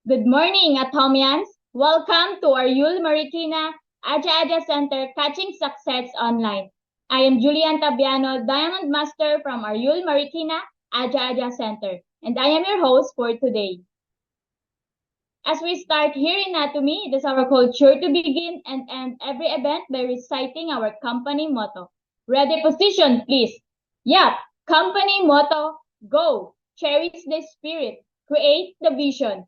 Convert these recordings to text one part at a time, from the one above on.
Good morning, Atomians. Welcome to our Yul Marikina Aja Aja Center Catching Success Online. I am Julian Tabiano, Diamond Master from our Yul Marikina Aja Aja Center, and I am your host for today. As we start here in Anatomy, it is our culture to begin and end every event by reciting our company motto. Ready position, please. Yup, company motto, go. Cherish the spirit, create the vision,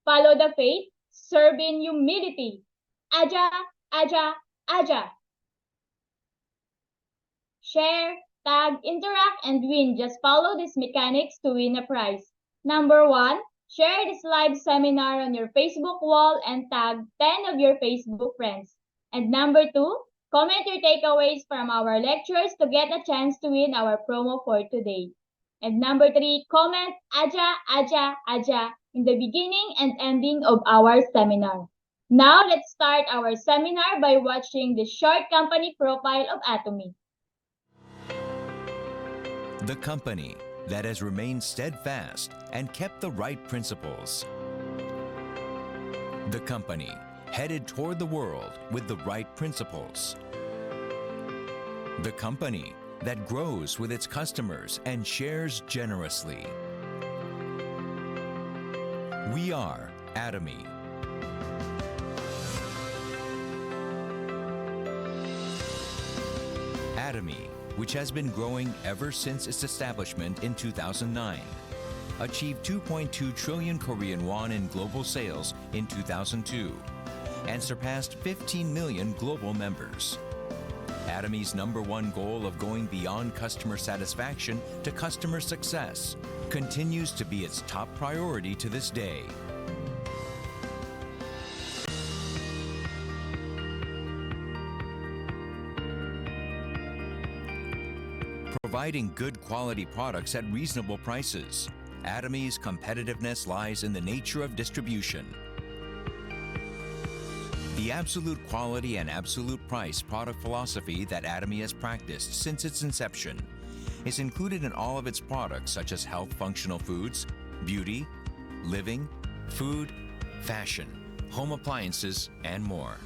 follow the faith, serve in humility. Aja, aja, aja. Share, tag, interact, and win. Just follow these mechanics to win a prize. Number one, share this live seminar on your Facebook wall and tag 10 of your Facebook friends. And number two, comment your takeaways from our lectures to get a chance to win our promo for today. And number three, comment Aja, Aja, Aja in the beginning and ending of our seminar. Now let's start our seminar by watching the short company profile of Atomy. The company that has remained steadfast and kept the right principles. The company headed toward the world with the right principles. The company that grows with its customers and shares generously. We are Atomy. Atomy, which has been growing ever since its establishment in 2009, achieved 2.2 trillion Korean won in global sales in 2002 and surpassed 15 million global members. Atomy's number one goal of going beyond customer satisfaction to customer success continues to be its top priority to this day. Providing good quality products at reasonable prices. Atomy's competitiveness lies in the nature of distribution. The absolute quality and absolute price product philosophy that Atomy has practiced since its inception is included in all of its products such as health functional foods, beauty, living, food, fashion, home appliances, and more.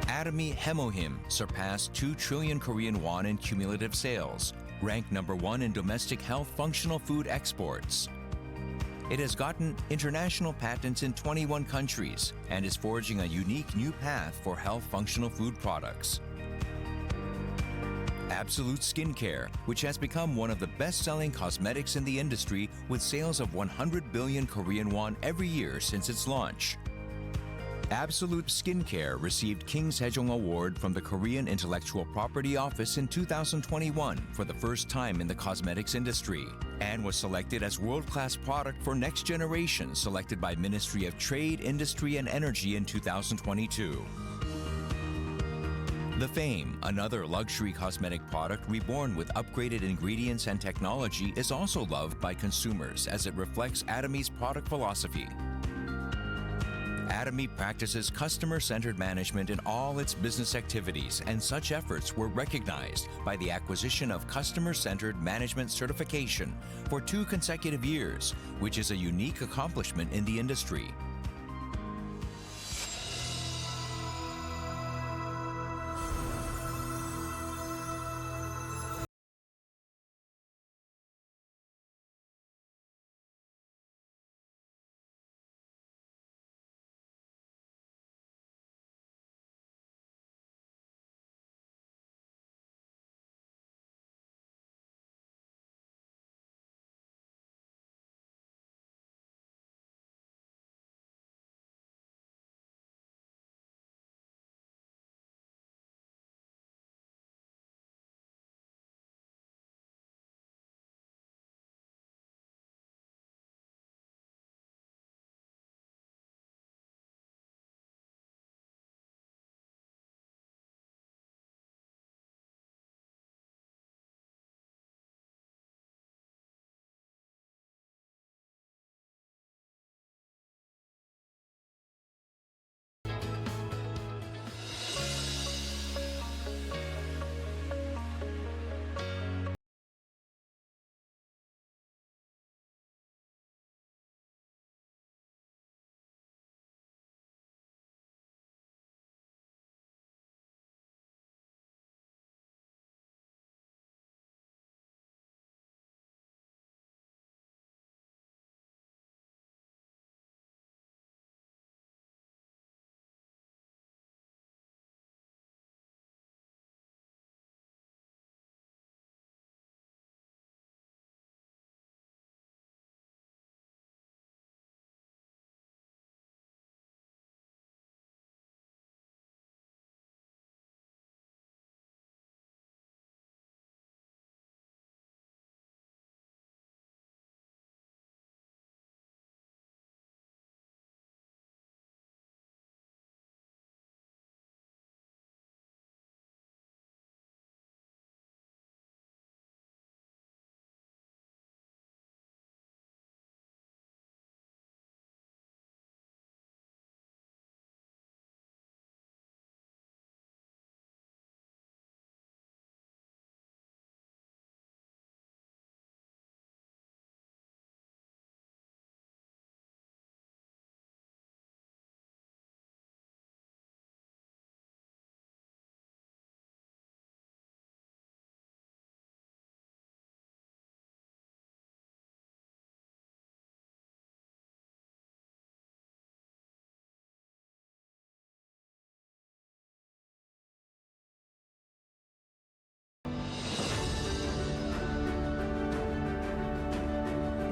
Atomy Hemohim surpassed 2 trillion Korean won in cumulative sales, ranked number one in domestic health functional food exports. It has gotten international patents in 21 countries and is forging a unique new path for health functional food products. Absolute Skincare, which has become one of the best-selling cosmetics in the industry with sales of 100 billion Korean won every year since its launch. Absolute Skincare received King Sejong Award from the Korean Intellectual Property Office in 2021 for the first time in the cosmetics industry and was selected as world-class product for next generation selected by Ministry of Trade, Industry and Energy in 2022. The Fame, another luxury cosmetic product reborn with upgraded ingredients and technology, is also loved by consumers as it reflects Atomy's product philosophy. Atomy practices customer-centered management in all its business activities, and such efforts were recognized by the acquisition of Customer-Centered Management Certification for 2 consecutive years, which is a unique accomplishment in the industry.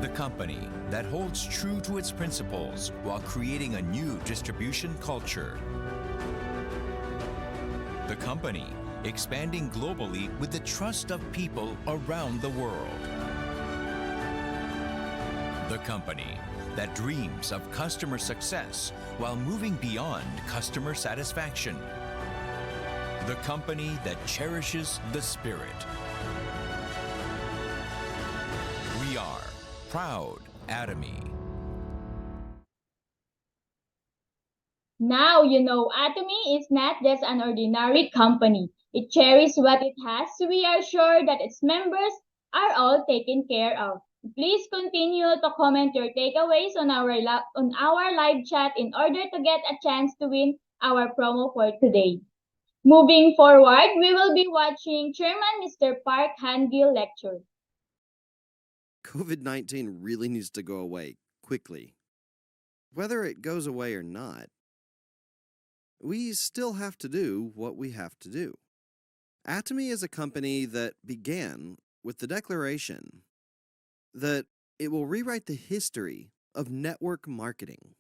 The company that holds true to its principles while creating a new distribution culture. The company expanding globally with the trust of people around the world. The company that dreams of customer success while moving beyond customer satisfaction. The company that cherishes the spirit. We are proud Atomy. Now you know Atomy is not just an ordinary company. It cherishes what it has. We are sure that its members are all taken care of. Please continue to comment your takeaways on our live chat in order to get a chance to win our promo for today. Moving forward, we will be watching Chairman Mr. Park Hangill lecture. COVID-19 really needs to go away quickly. Whether it goes away or not, we still have to do what we have to do. Atomy is a company that began with the declaration that it will rewrite the history of network marketing.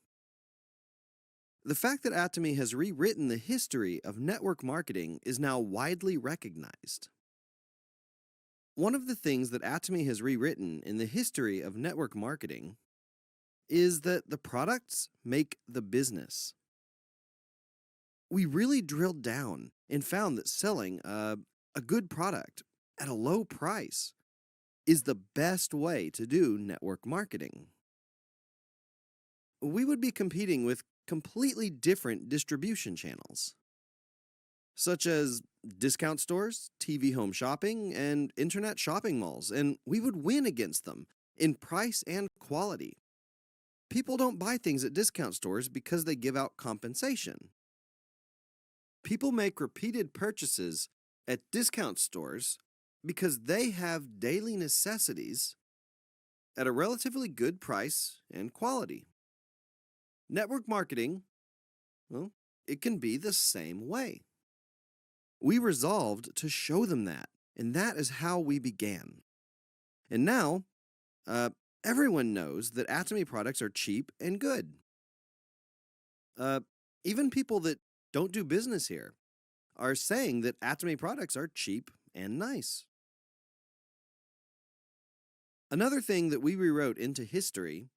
The fact that Atomy has rewritten the history of network marketing is now widely recognized. One of the things that Atomy has rewritten in the history of network marketing is that the products make the business. We really drilled down and found that selling a good product at a low price is the best way to do network marketing. We would be competing with completely different distribution channels, such as discount stores, TV home shopping, and internet shopping malls, and we would win against them in price and quality. People don't buy things at discount stores because they give out compensation. People make repeated purchases at discount stores because they have daily necessities at a relatively good price and quality. Network marketing, well, it can be the same way. We resolved to show them that, and that is how we began. And now, everyone knows that Atomy products are cheap and good. Even people that don't do business here are saying that Atomy products are cheap and nice. Another thing that we rewrote into history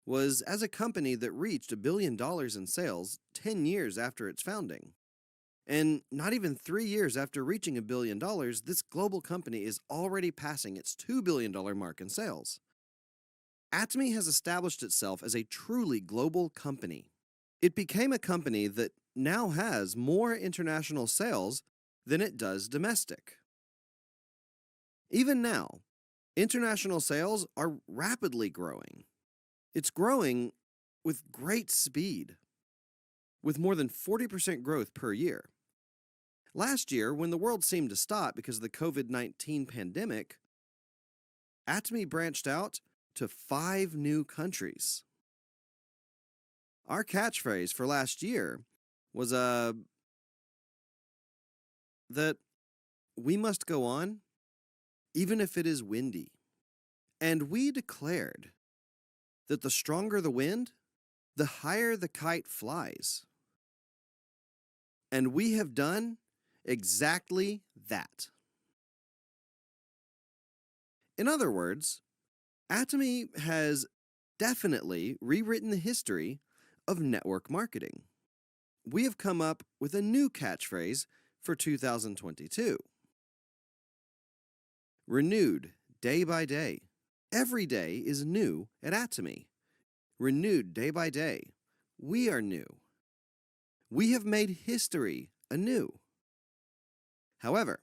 was as a company that reached $1 billion in sales 10 years after its founding. And not even 3 years after reaching $1 billion, this global company is already passing its $2 billion mark in sales. Atomy has established itself as a truly global company. It became a company that now has more international sales than it does domestic. Even now, international sales are rapidly growing. It's growing with great speed, with more than 40% growth per year. Last year, when the world seemed to stop because of the COVID-19 pandemic, Atomy branched out to 5 new countries. Our catchphrase for last year was that we must go on even if it is windy. And we declared that the stronger the wind, the higher the kite flies. And we have done exactly that. In other words, Atomy has definitely rewritten the history of network marketing. We have come up with a new catchphrase for 2022. Renewed day by day. Every day is new at Atomy. Renewed day by day. We are new. We have made history anew. However,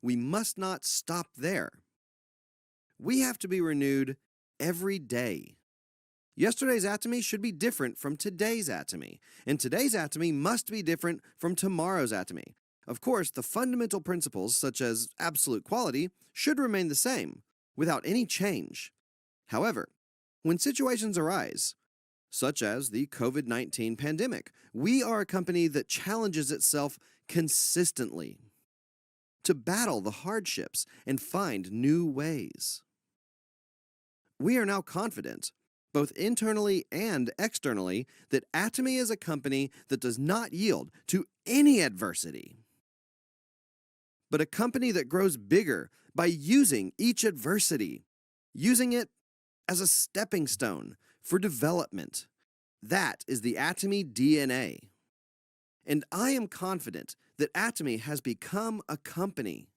we must not stop there. We have to be renewed every day. Yesterday's Atomy should be different from today's Atomy, and today's Atomy must be different from tomorrow's Atomy. Of course, the fundamental principles, such as absolute quality, should remain the same, without any change. However, when situations arise, such as the COVID-19 pandemic, we are a company that challenges itself consistently to battle the hardships and find new ways. We are now confident, both internally and externally, that Atomy is a company that does not yield to any adversity, but a company that grows bigger by using each adversity, using it as a stepping stone for development. That is the Atomy DNA. And I am confident that Atomy has become a company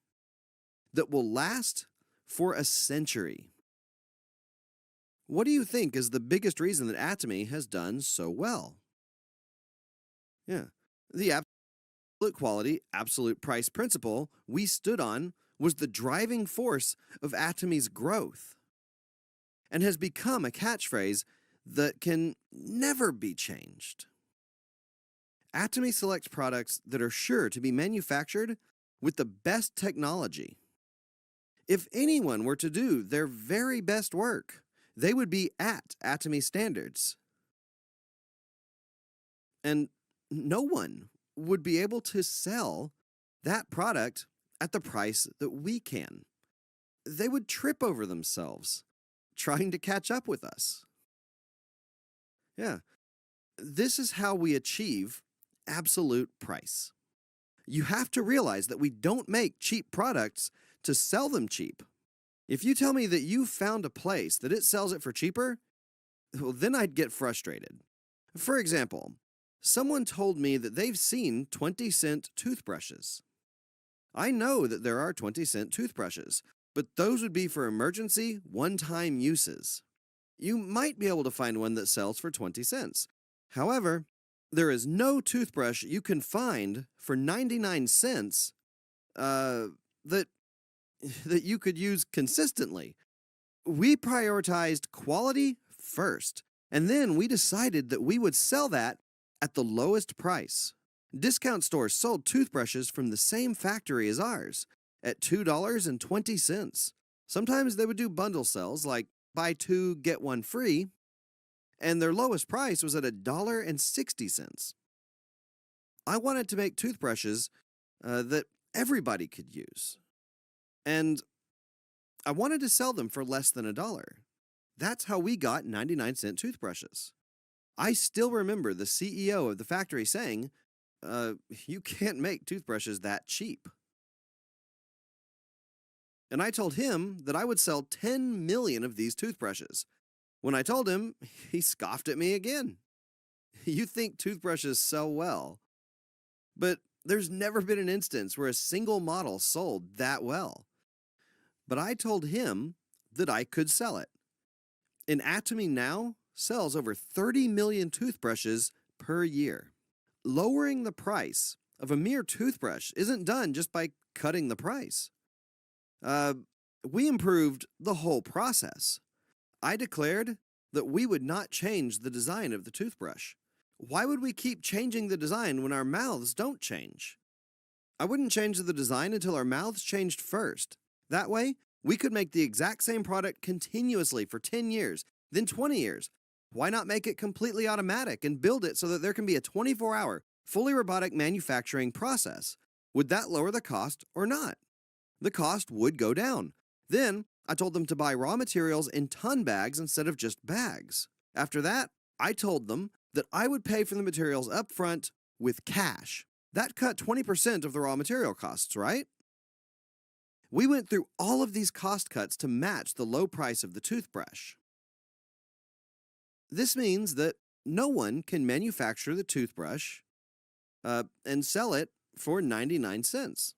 that will last for a century. What do you think is the biggest reason that Atomy has done so well? Yeah, the absolute quality, absolute price principle we stood on was the driving force of Atomy's growth and has become a catchphrase that can never be changed. Atomy selects products that are sure to be manufactured with the best technology. If anyone were to do their very best work, they would be at Atomy standards. And no one would be able to sell that product at the price that we can. They would trip over themselves trying to catch up with us. Yeah, this is how we achieve absolute price. You have to realize that we don't make cheap products to sell them cheap. If you tell me that you found a place that it sells it for cheaper, well, then I'd get frustrated. For example, someone told me that they've seen 20-cent toothbrushes. I know that there are 20-cent toothbrushes, but those would be for emergency, one-time uses. You might be able to find one that sells for 20 cents. However, there is no toothbrush you can find for 99 cents that you could use consistently. We prioritized quality first, and then we decided that we would sell that at the lowest price. Discount stores sold toothbrushes from the same factory as ours at $2.20. Sometimes they would do bundle sales like buy two, get one free, and their lowest price was at $1.60. I wanted to make toothbrushes that everybody could use, and I wanted to sell them for less than $1. That's how we got 99-cent toothbrushes. I still remember the CEO of the factory saying, you can't make toothbrushes that cheap. And I told him that I would sell 10 million of these toothbrushes. When I told him, he scoffed at me again. You think toothbrushes sell well, but there's never been an instance where a single model sold that well. But I told him that I could sell it. And Atomy now sells over 30 million toothbrushes per year. Lowering the price of a mere toothbrush isn't done just by cutting the price. We improved the whole process. I declared that we would not change the design of the toothbrush. Why would we keep changing the design when our mouths don't change? I wouldn't change the design until our mouths changed first. That way, we could make the exact same product continuously for 10 years, then 20 years. Why not make it completely automatic and build it so that there can be a 24-hour, fully robotic manufacturing process? Would that lower the cost or not? The cost would go down. Then, I told them to buy raw materials in ton bags instead of just bags. After that, I told them that I would pay for the materials up front with cash. That cut 20% of the raw material costs, right? We went through all of these cost cuts to match the low price of the toothbrush. This means that no one can manufacture the toothbrush and sell it for 99 cents.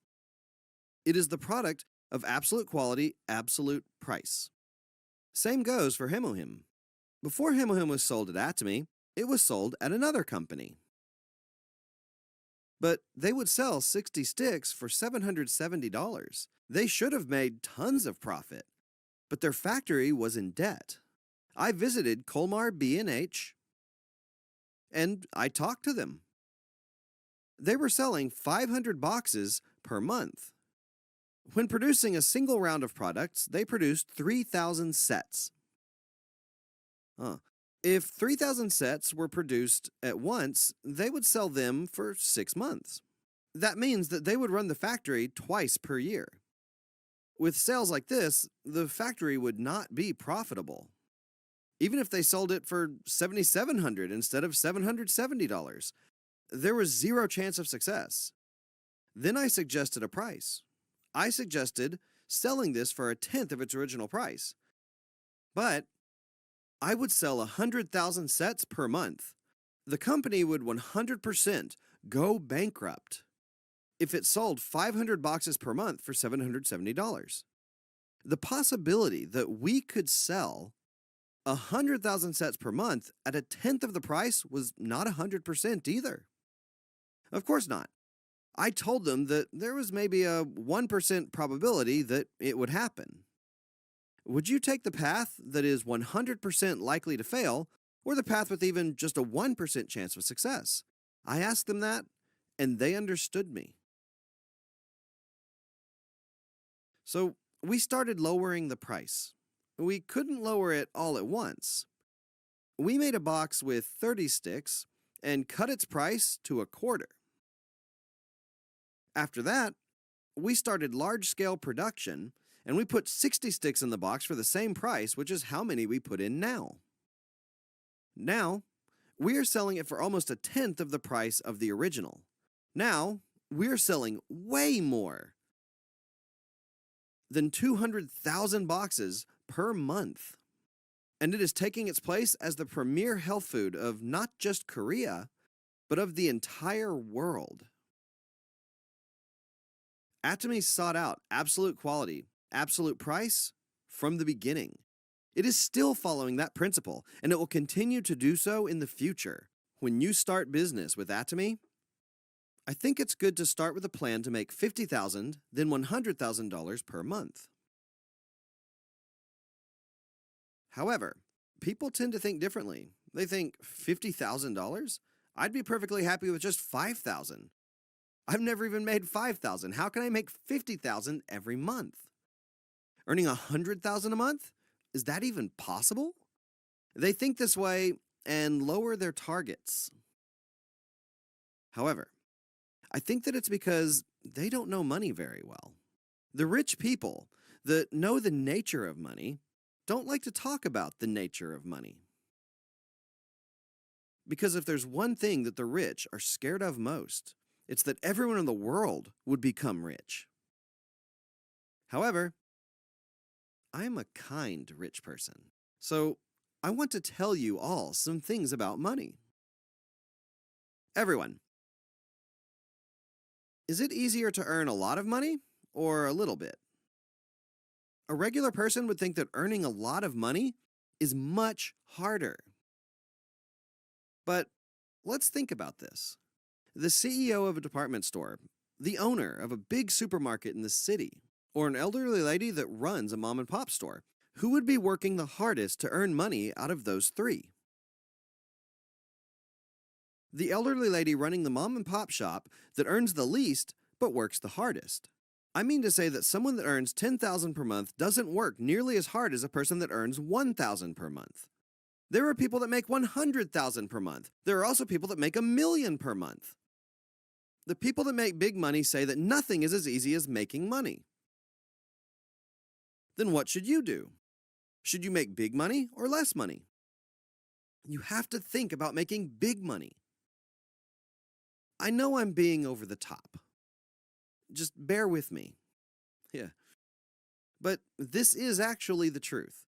It is the product of absolute quality, absolute price. Same goes for Hemohim. Before Hemohim was sold at Atomy, it was sold at another company. But they would sell 60 sticks for $770. They should have made tons of profit, but their factory was in debt. I visited Colmar B&H, and I talked to them. They were selling 500 boxes per month. When producing a single round of products, they produced 3,000 sets. If 3,000 sets were produced at once, they would sell them for 6 months. That means that they would run the factory twice per year. With sales like this, the factory would not be profitable. even if they sold it for $7,700 instead of $770. There was zero chance of success. Then I suggested a price. I suggested selling this for a tenth of its original price. But I would sell 100,000 sets per month. The company would 100% go bankrupt if it sold 500 boxes per month for $770. The possibility that we could sell 100,000 sets per month at a tenth of the price was not 100% either. Of course not. I told them that there was maybe a 1% probability that it would happen. Would you take the path that is 100% likely to fail, or the path with even just a 1% chance of success? I asked them that, and they understood me. So we started lowering the price. We couldn't lower it all at once. We made a box with 30 sticks and cut its price to a quarter. After that, we started large-scale production, and we put 60 sticks in the box for the same price, which is how many we put in now. Now, we are selling it for almost a tenth of the price of the original. Now, we're selling way more than 200,000 boxes per month. And it is taking its place as the premier health food of not just Korea, but of the entire world. Atomy sought out absolute quality, absolute price from the beginning. It is still following that principle, and it will continue to do so in the future. When you start business with Atomy, I think it's good to start with a plan to make $50,000, then $100,000 per month. However, people tend to think differently. They think, $50,000? I'd be perfectly happy with just $5,000. I've never even made $5,000. How can I make $50,000 every month? Earning $100,000 a month? Is that even possible? They think this way and lower their targets. However, I think that it's because they don't know money very well. The rich people that know the nature of money don't like to talk about the nature of money. Because if there's one thing that the rich are scared of most, it's that everyone in the world would become rich. However, I am a kind rich person, so I want to tell you all some things about money. Everyone, is it easier to earn a lot of money or a little bit? A regular person would think that earning a lot of money is much harder. But let's think about this. The CEO of a department store, the owner of a big supermarket in the city, or an elderly lady that runs a mom and pop store, who would be working the hardest to earn money out of those three? The elderly lady running the mom and pop shop that earns the least but works the hardest. I mean to say that someone that earns $10,000 per month doesn't work nearly as hard as a person that earns $1,000 per month. There are people that make $100,000 per month. There are also people that make $1 million per month. The people that make big money say that nothing is as easy as making money. Then what should you do? Should you make big money or less money? You have to think about making big money. I know I'm being over the top. Just bear with me. Yeah. But this is actually the truth.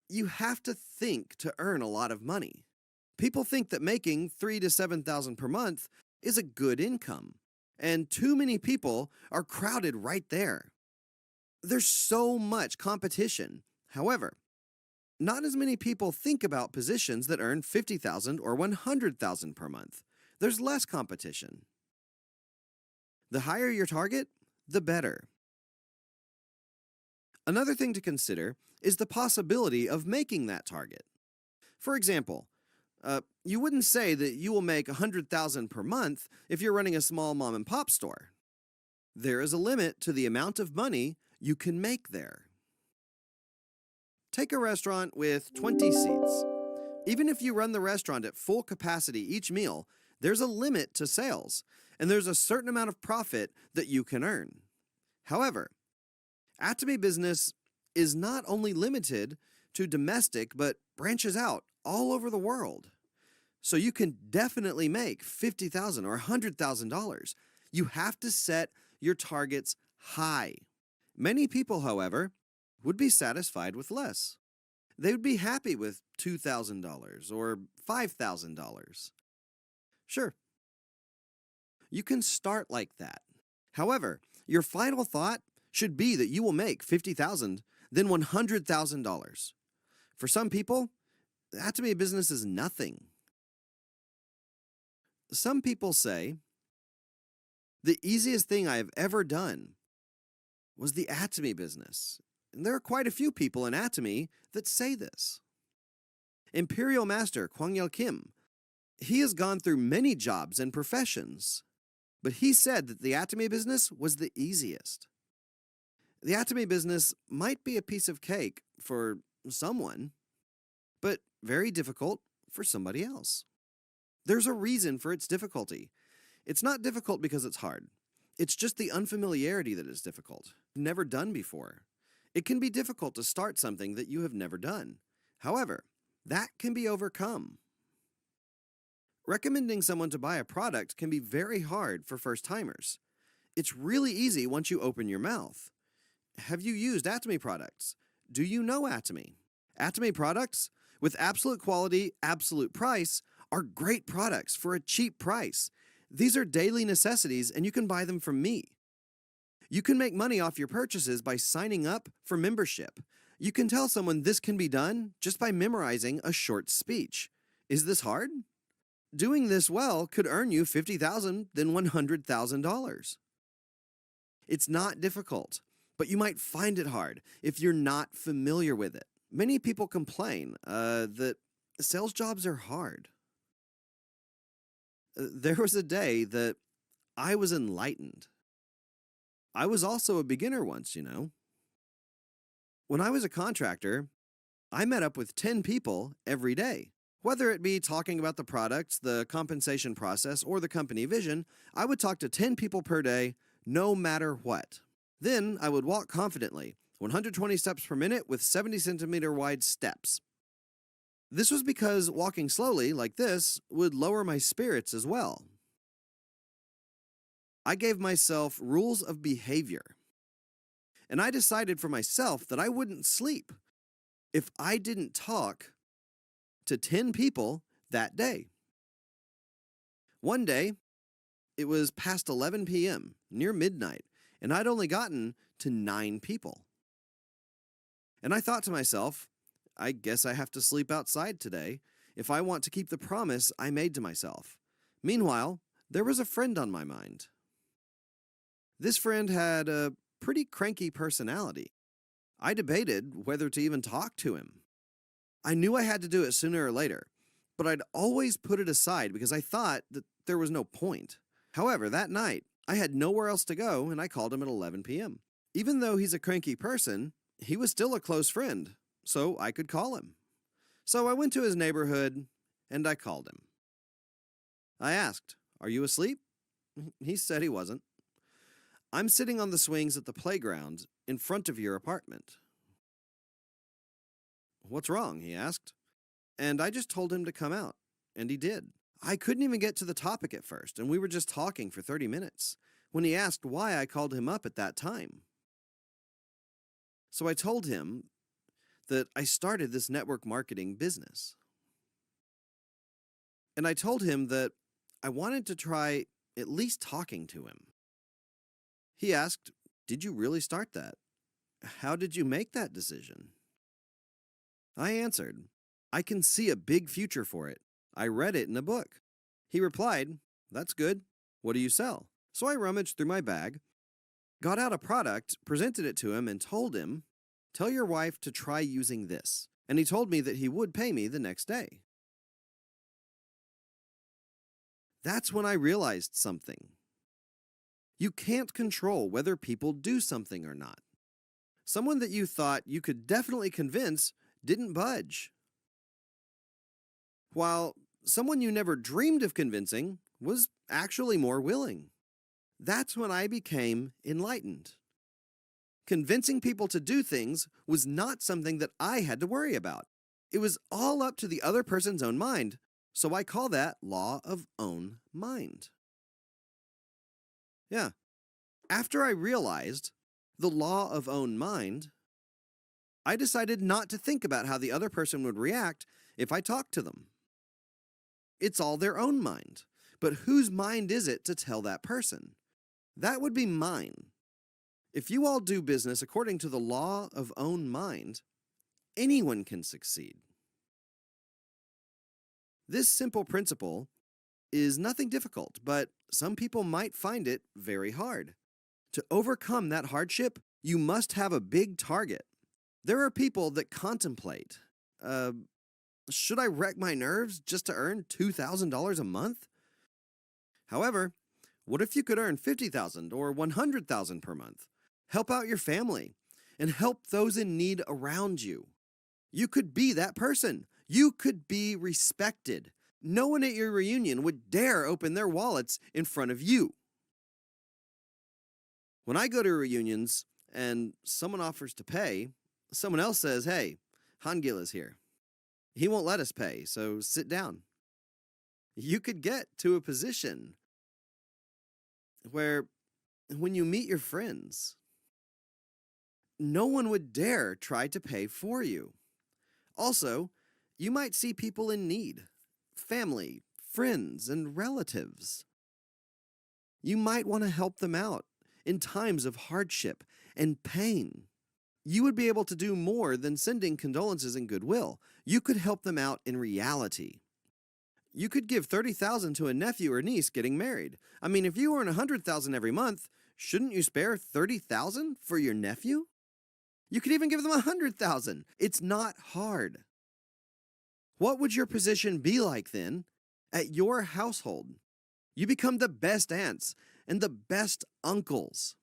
You have to think to earn a lot of money. People think that making $3,000 to $7,000 per month is a good income, and too many people are crowded right there. There's so much competition. However, not as many people think about positions that earn $50,000 or $100,000 per month. There's less competition. The higher your target, the better. Another thing to consider is the possibility of making that target. For example, you wouldn't say that you will make $100,000 per month if you're running a small mom and pop store. There is a limit to the amount of money you can make there. Take a restaurant with 20 seats. Even if you run the restaurant at full capacity each meal, there's a limit to sales, and there's a certain amount of profit that you can earn. However, Atomy business is not only limited to domestic, but branches out all over the world. So you can definitely make $50,000 or $100,000. You have to set your targets high. Many people, however, would be satisfied with less. They would be happy with $2,000 or $5,000. Sure, you can start like that. However, your final thought should be that you will make $50,000, then $100,000. For some people, Atomy business is nothing. Some people say, the easiest thing I have ever done was the Atomy business. And there are quite a few people in Atomy that say this. Imperial Master Kwangyal Kim, he has gone through many jobs and professions, but he said that the Atomy business was the easiest. The Atomy business might be a piece of cake for someone, but very difficult for somebody else. There's a reason for its difficulty. It's not difficult because it's hard. It's just the unfamiliarity that is difficult. Never done before. It can be difficult to start something that you have never done. However, that can be overcome. Recommending someone to buy a product can be very hard for first-timers. It's really easy once you open your mouth. Have you used Atomy products? Do you know Atomy? Atomy products, with absolute quality, absolute price, are great products for a cheap price. These are daily necessities, and you can buy them from me. You can make money off your purchases by signing up for membership. You can tell someone this can be done just by memorizing a short speech. Is this hard? Doing this well could earn you $50,000, then $100,000. It's not difficult, but you might find it hard if you're not familiar with it. Many people complain that sales jobs are hard. There was a day that I was enlightened. I was also a beginner once, you know. When I was a contractor, I met up with 10 people every day. Whether it be talking about the products, the compensation process, or the company vision, I would talk to 10 people per day, no matter what. Then I would walk confidently, 120 steps per minute with 70-centimeter wide steps. This was because walking slowly, like this, would lower my spirits as well. I gave myself rules of behavior. And I decided for myself that I wouldn't sleep if I didn't talk to 10 people that day. One day, it was past 11 p.m., near midnight, and I'd only gotten to 9 people. And I thought to myself, I guess I have to sleep outside today if I want to keep the promise I made to myself. Meanwhile, there was a friend on my mind. This friend had a pretty cranky personality. I debated whether to even talk to him. I knew I had to do it sooner or later, but I'd always put it aside because I thought that there was no point. However, that night, I had nowhere else to go, and I called him at 11 p.m. Even though he's a cranky person, he was still a close friend, so I could call him. So I went to his neighborhood, and I called him. I asked, "Are you asleep?" He said he wasn't. "I'm sitting on the swings at the playground in front of your apartment." "What's wrong?" he asked. And I just told him to come out, and he did. I couldn't even get to the topic at first, and we were just talking for 30 minutes, when he asked why I called him up at that time. So I told him that I started this network marketing business. And I told him that I wanted to try at least talking to him. He asked, "Did you really start that? How did you make that decision?" I answered, "I can see a big future for it. I read it in a book." He replied, "That's good. What do you sell?" So I rummaged through my bag, got out a product, presented it to him, and told him, "Tell your wife to try using this." And he told me that he would pay me the next day. That's when I realized something. You can't control whether people do something or not. Someone that you thought you could definitely convince didn't budge, while someone you never dreamed of convincing was actually more willing. That's when I became enlightened. Convincing people to do things was not something that I had to worry about. It was all up to the other person's own mind, so I call that law of own mind. Yeah. After I realized the law of own mind, I decided not to think about how the other person would react if I talked to them. It's all their own mind, but whose mind is it to tell that person? That would be mine. If you all do business according to the law of own mind, anyone can succeed. This simple principle is nothing difficult, but some people might find it very hard. To overcome that hardship, you must have a big target. There are people that contemplate, should I wreck my nerves just to earn $2,000 a month? However, what if you could earn $50,000 or $100,000 per month? Help out your family and help those in need around you. You could be that person. You could be respected. No one at your reunion would dare open their wallets in front of you. When I go to reunions and someone offers to pay, someone else says, "Hey, Hangil is here. He won't let us pay, so sit down." You could get to a position where when you meet your friends, no one would dare try to pay for you. Also, you might see people in need, family, friends, and relatives. You might want to help them out in times of hardship and pain. You would be able to do more than sending condolences and goodwill. You could help them out in reality. You could give $30,000 to a nephew or niece getting married. I mean, if you earn $100,000 every month, shouldn't you spare $30,000 for your nephew? You could even give them $100,000. It's not hard. What would your position be like then at your household? You become the best aunts and the best uncles.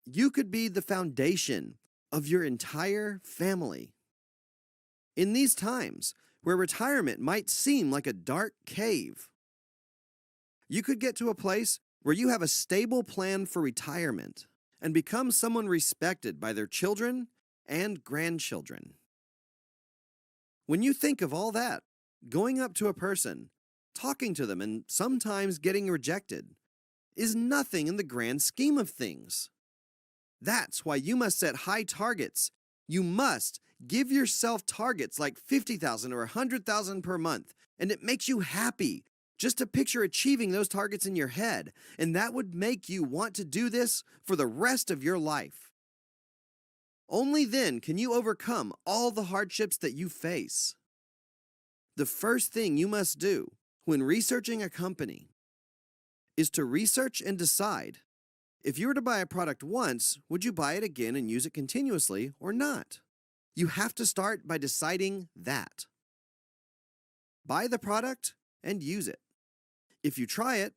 You could be the foundation of your entire family. In these times where retirement might seem like a dark cave, you could get to a place where you have a stable plan for retirement and become someone respected by their children and grandchildren. When you think of all that, going up to a person, talking to them, and sometimes getting rejected is nothing in the grand scheme of things. That's why you must set high targets. You must give yourself targets like $50,000 or $100,000 per month, and it makes you happy just to picture achieving those targets in your head, and that would make you want to do this for the rest of your life. Only then can you overcome all the hardships that you face. The first thing you must do when researching a company is to research and decide, if you were to buy a product once, would you buy it again and use it continuously or not? You have to start by deciding that. Buy the product and use it. If you try it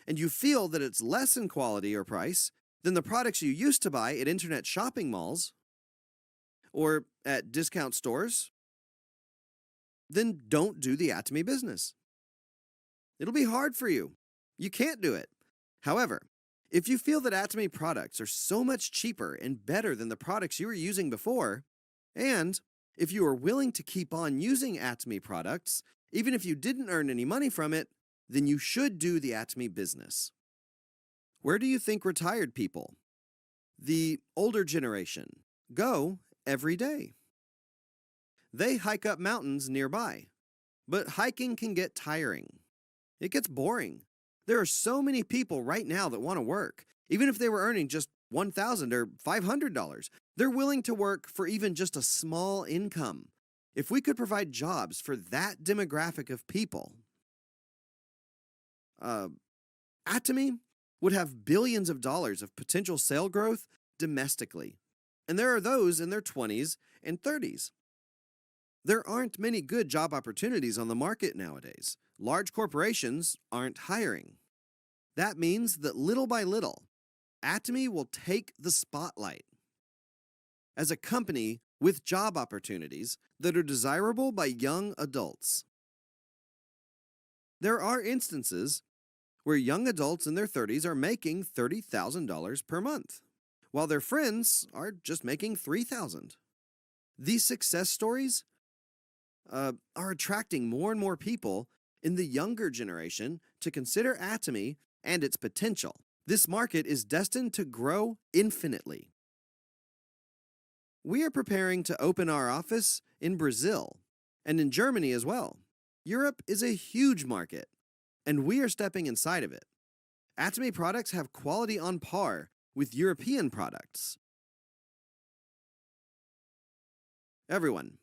and you feel that it's less in quality or price than the products you used to buy at internet shopping malls or at discount stores, then don't do the Atomy business. It'll be hard for you. You can't do it. However, if you feel that Atomy products are so much cheaper and better than the products you were using before, and if you are willing to keep on using Atomy products, even if you didn't earn any money from it, then you should do the Atomy business. Where do you think retired people, the older generation, go every day? They hike up mountains nearby, but hiking can get tiring. It gets boring. There are so many people right now that want to work. Even if they were earning just $1,000 or $500, they're willing to work for even just a small income. If we could provide jobs for that demographic of people, Atomy would have billions of dollars of potential sale growth domestically. And there are those in their 20s and 30s. There aren't many good job opportunities on the market nowadays. Large corporations aren't hiring. That means that little by little, Atomy will take the spotlight as a company with job opportunities that are desirable by young adults. There are instances where young adults in their 30s are making $30,000 per month. while their friends are just making 3,000. These success stories are attracting more and more people in the younger generation to consider Atomy and its potential. This market is destined to grow infinitely. We are preparing to open our office in Brazil and in Germany as well. Europe is a huge market, and we are stepping inside of it. Atomy products have quality on par with European products. Everyone,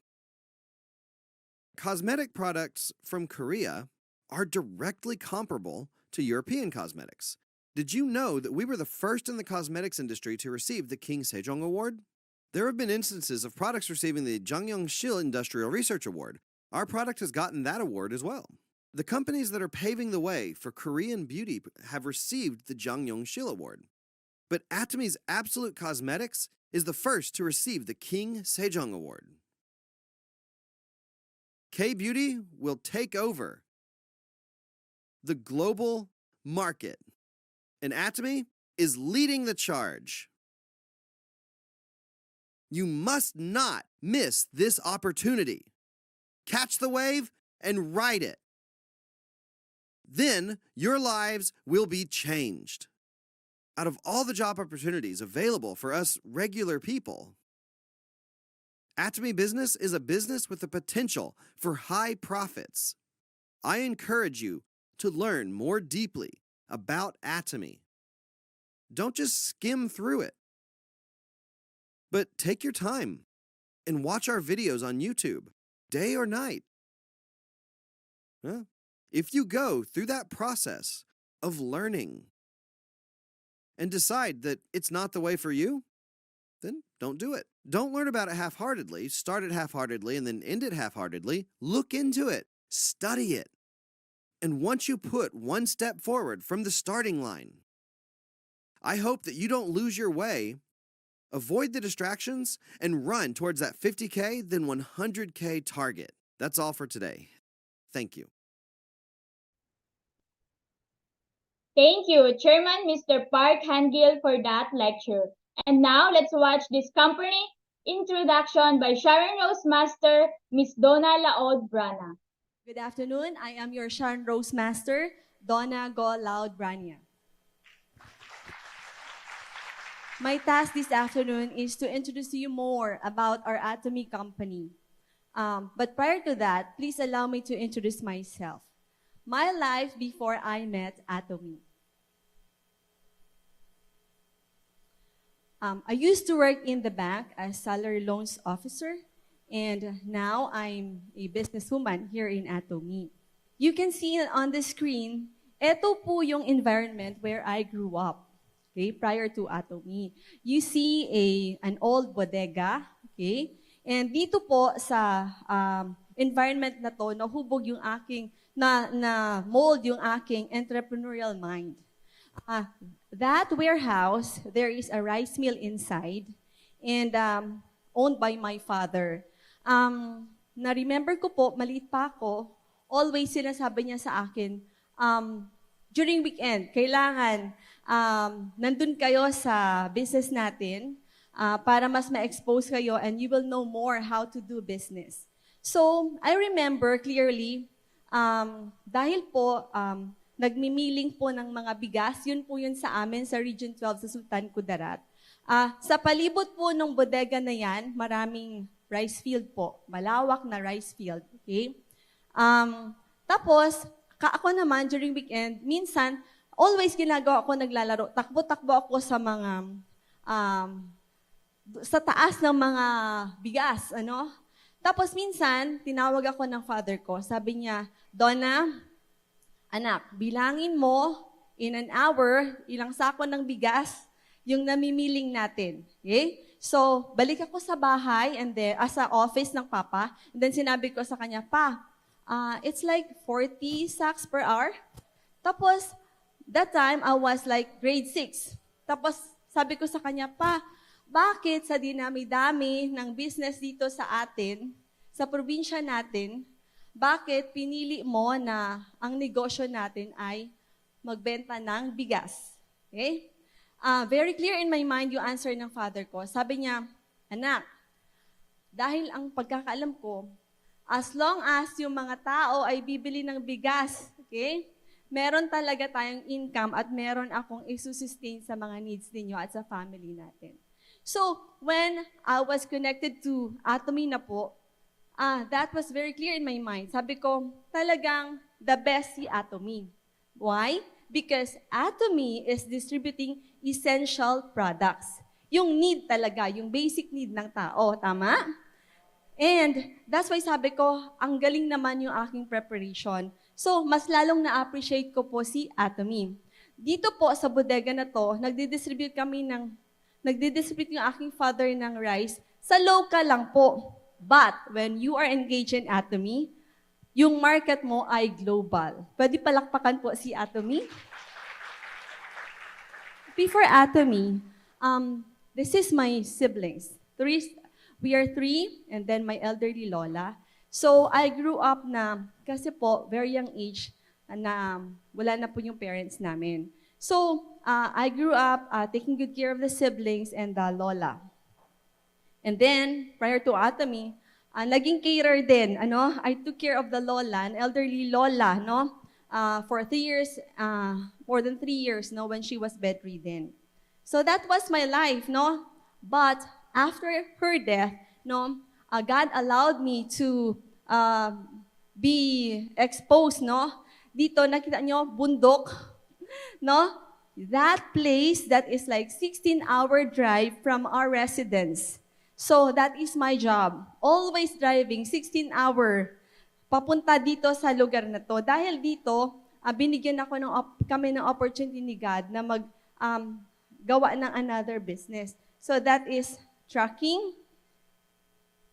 cosmetic products from Korea are directly comparable to European cosmetics. Did you know that we were the first in the cosmetics industry to receive the King Sejong Award? There have been instances of products receiving the Jangyeongsil Industrial Research Award. Our product has gotten that award as well. The companies that are paving the way for Korean beauty have received the Jangyeongsil Award. But Atomy's Absolute Cosmetics is the first to receive the King Sejong Award. K-Beauty will take over the global market, and Atomy is leading the charge. You must not miss this opportunity. Catch the wave and ride it. Then your lives will be changed. Out of all the job opportunities available for us regular people, Atomy Business is a business with the potential for high profits. I encourage you to learn more deeply about Atomy. Don't just skim through it, but take your time and watch our videos on YouTube, day or night. If you go through that process of learning and decide that it's not the way for you, then don't do it. Don't learn about it half-heartedly, start it half-heartedly, and then end it half-heartedly. Look into it, study it. And once you put one step forward from the starting line, I hope that you don't lose your way, avoid the distractions, and run towards that 50K, then 100K target. That's all for today. Thank you. Thank you, Chairman Mr. Park Hangil, for that lecture. And now let's watch this company introduction by Sharon Rose Master, Miss Donna Laud-Brana. Good afternoon. I am your Sharon Rose Master, Donna go Laud-Brana. My task this afternoon is to introduce to you more about our Atomy company. But prior to that, please allow me to introduce myself. My life before I met Atomy. I used to work in the bank as salary loans officer, and now I'm a businesswoman here in Atomy. You can see on the screen, ito po yung environment where I grew up, okay, prior to Atomy. You see an old bodega, okay, and dito po sa environment na to, nahubog yung aking, na mold yung aking entrepreneurial mind. That warehouse, there is a rice mill inside and owned by my father. Na-remember ko po, maliit pa ako, always sinasabi niya sa akin, during weekend, kailangan nandun kayo sa business natin para mas ma-expose kayo and you will know more how to do business. So, I remember clearly, dahil po, nagmimiling po ng mga bigas, yun po yun sa amin sa Region 12 sa Sultan Kudarat. Sa palibot po ng bodega na yan, maraming rice field po, malawak na rice field. Okay? Tapos, ako naman during weekend, minsan, always ginagawa ko naglalaro, takbo-takbo ako sa mga, sa taas ng mga bigas, ano? Tapos minsan, tinawag ako ng father ko, sabi niya, Donna, anak, bilangin mo in an hour, ilang sako ng bigas, yung namimiling natin. Okay? So, balik ako sa bahay and then, sa office ng papa, and then sinabi ko sa kanya, Pa, it's like 40 sacks per hour. Tapos, that time, I was like grade 6. Tapos, sabi ko sa kanya, Pa, bakit sa dinami-dami ng business dito sa atin, sa probinsya natin, bakit pinili mo na ang negosyo natin ay magbenta ng bigas? Okay? very clear in my mind yung answer ng father ko. Sabi niya, anak, dahil ang pagkakaalam ko, as long as yung mga tao ay bibili ng bigas, okay, meron talaga tayong income at meron akong i-sustain sa mga needs ninyo at sa family natin. So, when I was connected to Atomy na po, that was very clear in my mind. Sabi ko, talagang the best si Atomy. Why? Because Atomy is distributing essential products. Yung need talaga, yung basic need ng tao, tama? And that's why sabi ko, ang galing naman yung aking preparation. So, mas lalong na-appreciate ko po si Atomy. Dito po sa bodega na to, nagdi-distribute yung aking father ng rice sa local lang po. But when you are engaged in Atomy, yung market mo ay global. Pwede palakpakan po si Atomy. Before Atomy, this is my siblings. We are three, and then my elderly lola. So I grew up na, kasi po, very young age, na wala na po yung parents namin. So I grew up taking good care of the siblings and the lola. And then, prior to Atomy, naging carer din. I took care of the lola, an elderly lola, for 3 years, more than 3 years, when she was bedridden. So that was my life, But after her death, God allowed me to be exposed, Dito, nakita nyo, bundok, That place that is like 16-hour drive from our residence. So that is my job. Always driving 16-hour papunta dito sa lugar na to. Dahil dito, binigyan kami ng opportunity ni God na gawa ng another business. So that is trucking.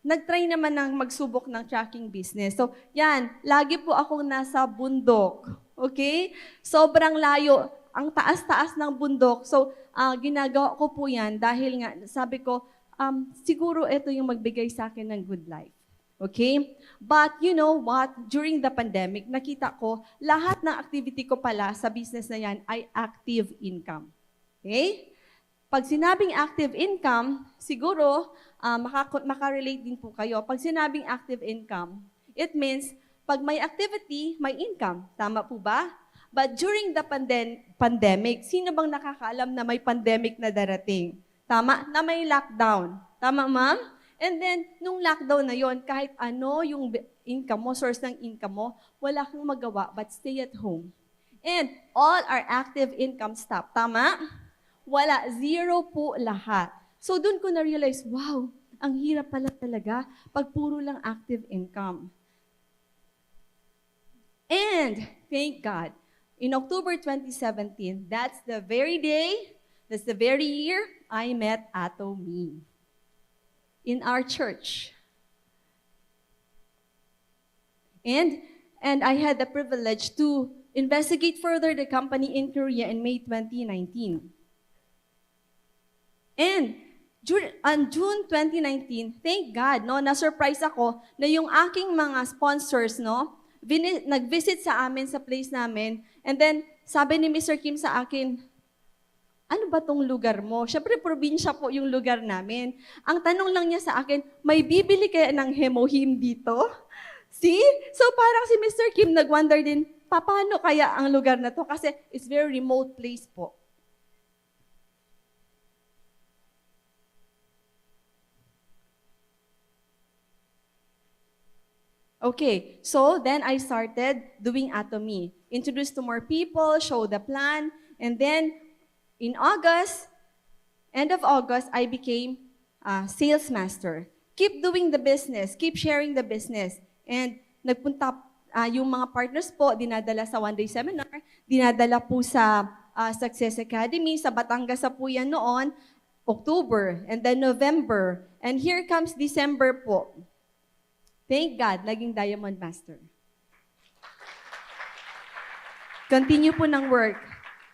Nag-try naman ng magsubok ng trucking business. So yan, lagi po akong nasa bundok. Okay? Sobrang layo. Ang taas-taas ng bundok. So ginagawa ko po yan dahil nga sabi ko, siguro ito yung magbigay sa akin ng good life. Okay? But you know what? During the pandemic, nakita ko, lahat ng activity ko pala sa business na yan ay active income. Okay? Pag sinabing active income, siguro, makarelate din po kayo. Pag sinabing active income, it means, pag may activity, may income. Tama po ba? But during the pandemic, sino bang nakakaalam na may pandemic na darating? Tama? Na may lockdown. Tama, ma'am? And then, nung lockdown na yon, kahit ano yung income mo, source ng income mo, wala kang magawa but stay at home. And all our active income stop. Tama? Wala. Zero po lahat. So doon ko na-realize, wow, ang hirap pala talaga pag puro lang active income. And thank God, in October 2017, that's the very day, that's the very year, I met Atomy in our church. And I had the privilege to investigate further the company in Korea in May 2019. And on June 2019, thank God, na-surprise ako na yung aking mga sponsors, nag-visit sa amin, sa place namin, and then sabi ni Mr. Kim sa akin, ano ba tong lugar mo? Siyempre, probinsya po yung lugar namin. Ang tanong lang niya sa akin, may bibili kaya ng hemohim dito? See? So parang si Mr. Kim nag-wonder din, paano kaya ang lugar na to? Kasi it's very remote place po. Okay, so then I started doing Atomy. Introduced to more people, show the plan, and then in August, end of August, I became a sales master. Keep doing the business, keep sharing the business. And nagpunta yung mga partners po, dinadala sa one-day seminar, dinadala po sa Success Academy, sa Batangas po yan noon, October, and then November. And here comes December po. Thank God, naging Diamond Master. Continue po ng work.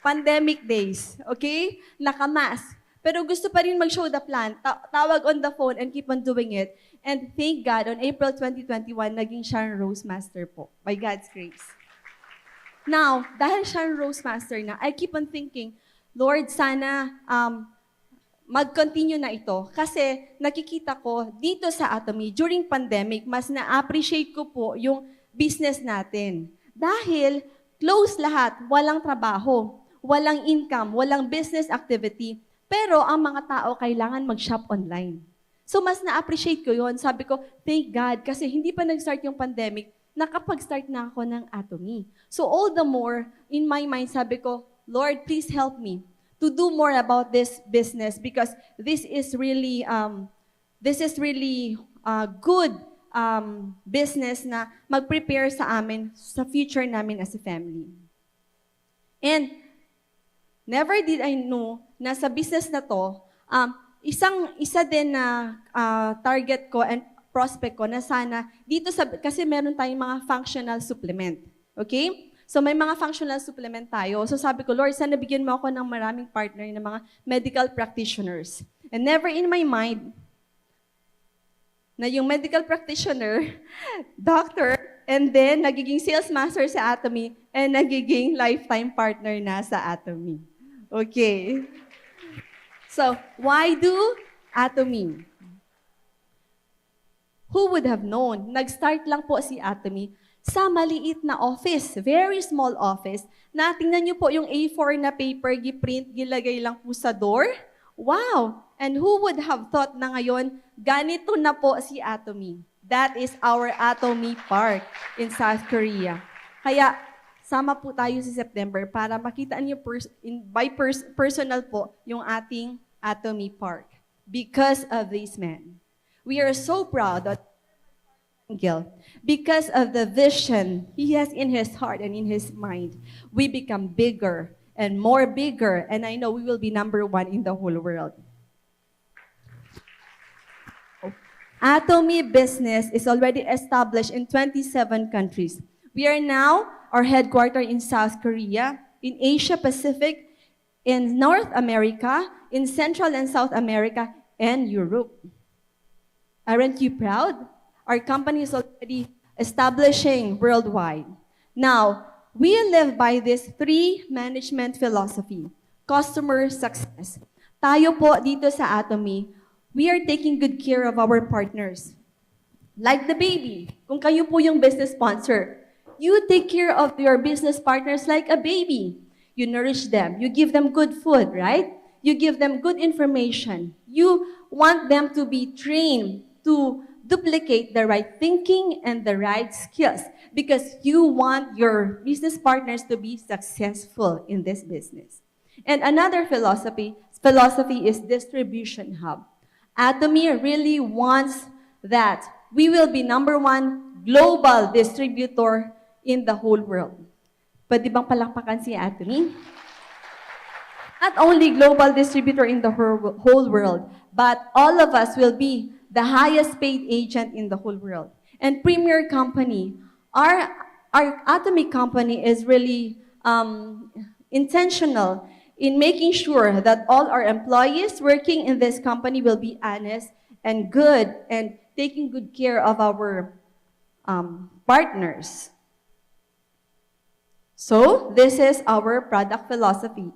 Pandemic days, okay? Nakamask. Pero gusto pa rin mag-show the plan. Tawag on the phone and keep on doing it. And thank God, on April 2021, naging Sharon Rose Master po, by God's grace. Now, dahil Sharon Rose Master na, I keep on thinking, Lord, sana mag-continue na ito. Kasi nakikita ko dito sa Atomy, during pandemic, mas na-appreciate ko po yung business natin. Dahil close lahat, walang trabaho, walang income, walang business activity. Pero ang mga tao kailangan mag-shop online. So mas na-appreciate ko yon. Sabi ko, thank God, kasi hindi pa nag-start yung pandemic, nakapag-start na ako ng Atomy. So all the more, in my mind, sabi ko, Lord, please help me to do more about this business because this is really good business na mag-prepare sa amin sa future namin as a family. And never did I know na sa business na to, isa din na target ko and prospect ko na sana dito kasi meron tayong mga functional supplement. Okay? So may mga functional supplement tayo. So sabi ko, Lord, sana bigyan mo ako ng maraming partner ng mga medical practitioners. And never in my mind na yung medical practitioner, doctor, and then nagiging sales master sa Atomy, and nagiging lifetime partner na sa Atomy. Okay. So, why do Atomy? Who would have known? Nag-start lang po si Atomy sa maliit na office, very small office, na tingnan niyo po yung A4 na paper, gi-print, gilagay lang po sa door. Wow! And who would have thought na ngayon, ganito na po si Atomy. That is our Atomy Park in South Korea. Kaya, sama po tayo sa September para makita niyo personal po yung ating Atomy Park. Because of these men. We are so proud that because of the vision he has in his heart and in his mind, we become bigger and more bigger, and I know we will be number one in the whole world. Atomy business is already established in 27 countries. We are now our headquarters in South Korea, in Asia Pacific, in North America, in Central and South America, and Europe. Aren't you proud? Our company is already establishing worldwide. Now, we live by this 3 management philosophy, customer success. Tayo po dito sa Atomy, we are taking good care of our partners. Like the baby, kung kayo po yung business sponsor, you take care of your business partners like a baby. You nourish them, you give them good food, right? You give them good information. You want them to be trained to duplicate the right thinking and the right skills because you want your business partners to be successful in this business. And another philosophy is distribution hub. Atomy really wants that we will be number 1 global distributor in the whole world. Pwede bang palakpakan si Atomy? Not only global distributor in the whole world, but all of us will be the highest paid agent in the whole world. And premier company, our Atomy company is really intentional in making sure that all our employees working in this company will be honest and good and taking good care of our partners. So, this is our product philosophy.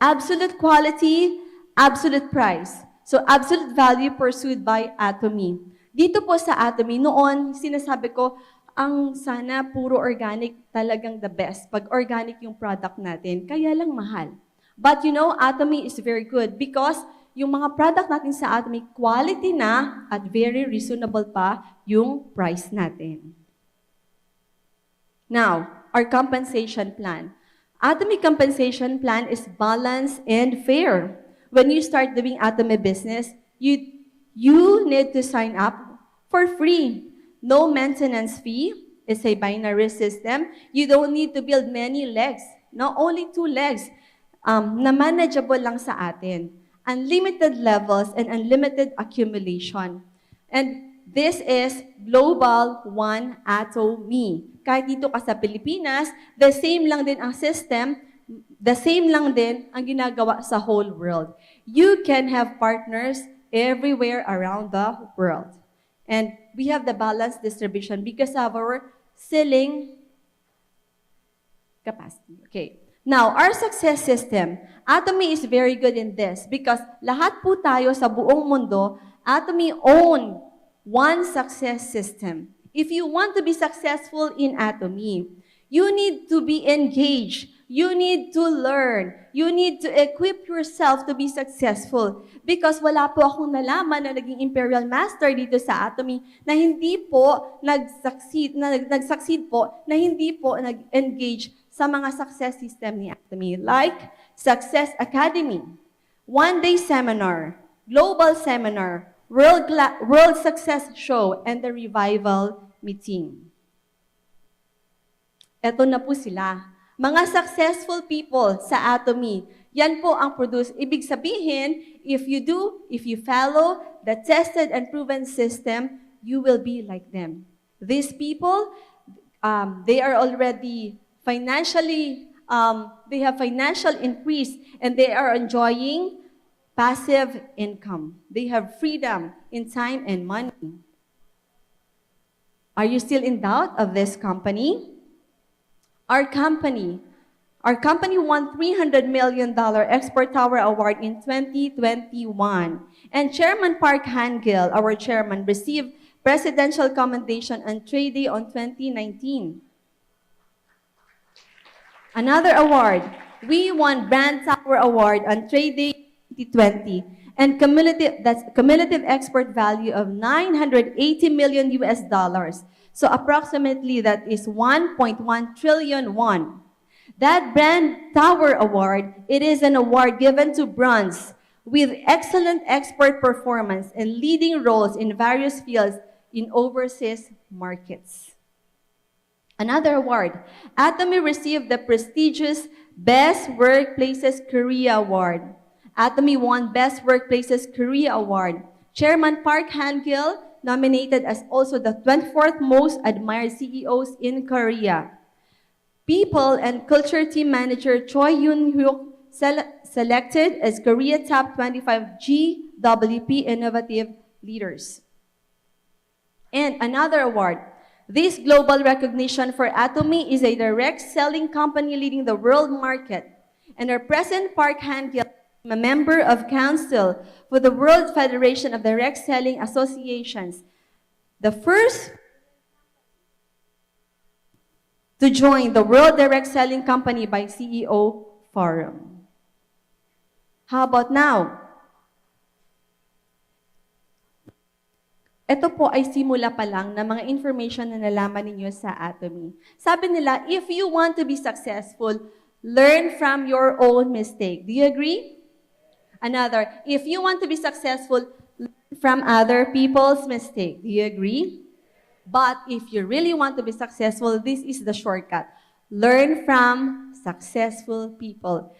Absolute quality, absolute price. So, absolute value pursued by Atomy. Dito po sa Atomy, noon, sinasabi ko, ang sana puro organic talagang the best. Pag organic yung product natin, kaya lang mahal. But you know, Atomy is very good because yung mga product natin sa Atomy, quality na at very reasonable pa yung price natin. Now, our compensation plan. Atomy compensation plan is balanced and fair. When you start doing Atomy business, you need to sign up for free. No maintenance fee. It's a binary system. You don't need to build many legs. No, only 2 legs na manageable lang sa atin. Unlimited levels and unlimited accumulation. And this is Global One Atomy. Kahit dito ka sa Pilipinas, the same lang din ang system, the same lang din ang ginagawa sa whole world. You can have partners everywhere around the world. And we have the balanced distribution because of our selling capacity. Okay. Now, our success system, Atomy is very good in this because lahat po tayo sa buong mundo, Atomy own one success system. If you want to be successful in Atomy, you need to be engaged. You need to learn. You need to equip yourself to be successful. Because wala po akong nalaman na naging Imperial Master dito sa Atomy na hindi po nag-succeed po, na hindi po nag-engage sa mga success system ni Atomy. Like Success Academy, one-day seminar, global seminar, World Success Show, and the Revival Meeting. Ito na po sila. Mga successful people sa Atomy. Yan po ang produce. Ibig sabihin, if you follow the tested and proven system, you will be like them. These people, they are already financially, they have financial increase and they are enjoying passive income. They have freedom in time and money. Are you still in doubt of this company? Our company won $300 million Export Tower Award in 2021. And Chairman Park Han-gil, our chairman, received Presidential Commendation on Trade Day on 2019. Another award, we won Brand Tower Award on Trade Day 2020 and cumulative export value of $980 million US dollars. So approximately that is 1.1 trillion won. That Brand Tower Award, it is an award given to brands with excellent export performance and leading roles in various fields in overseas markets. Another award, Atomy received the prestigious Best Workplaces Korea Award. Atomy won Best Workplaces Korea Award. Chairman Park Han-gil nominated as also the 24th most admired CEOs in Korea. People and Culture Team Manager Choi Yoon-hyuk selected as Korea Top 25 GWP Innovative Leaders. And another award, this global recognition for Atomy is a direct selling company leading the world market. And our President Park Han-gil, a member of Council for the World Federation of Direct Selling Associations, the first to join the World Direct Selling Company by CEO Forum. How about now? Ito po ay simula pa lang ng mga information na nalaman ninyo sa Atomy. Sabi nila, if you want to be successful, learn from your own mistake. Do you agree? Another, if you want to be successful, learn from other people's mistake. Do you agree? But if you really want to be successful, this is the shortcut. Learn from successful people.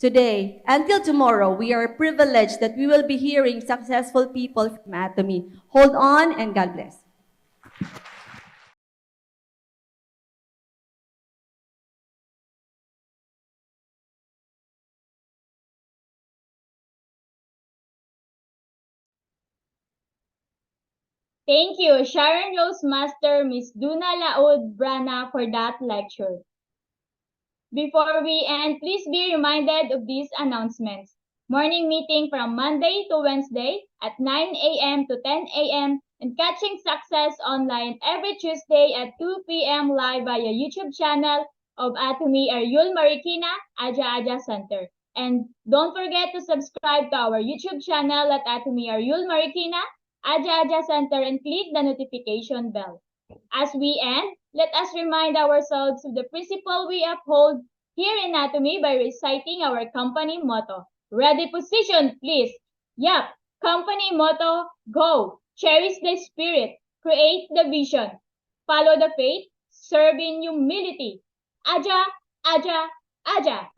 Today, until tomorrow, we are privileged that we will be hearing successful people from Atomy. Hold on and God bless. Thank you, Sharon Rose Master, Miss Donna Laud-Brana, for that lecture. Before we end, please be reminded of these announcements. Morning meeting from Monday to Wednesday at 9 a.m. to 10 a.m. and Catching Success online every Tuesday at 2 p.m. live via YouTube channel of Atomy Aryul Marikina Aja Aja Center. And don't forget to subscribe to our YouTube channel at Atomy Aryul Marikina Aja Aja Center and click the notification bell. As we end, let us remind ourselves of the principle we uphold here in Atomy by reciting our company motto. Ready, position, please. Yup, company motto, go. Cherish the spirit, create the vision, follow the faith, serve in humility. Aja, aja, aja.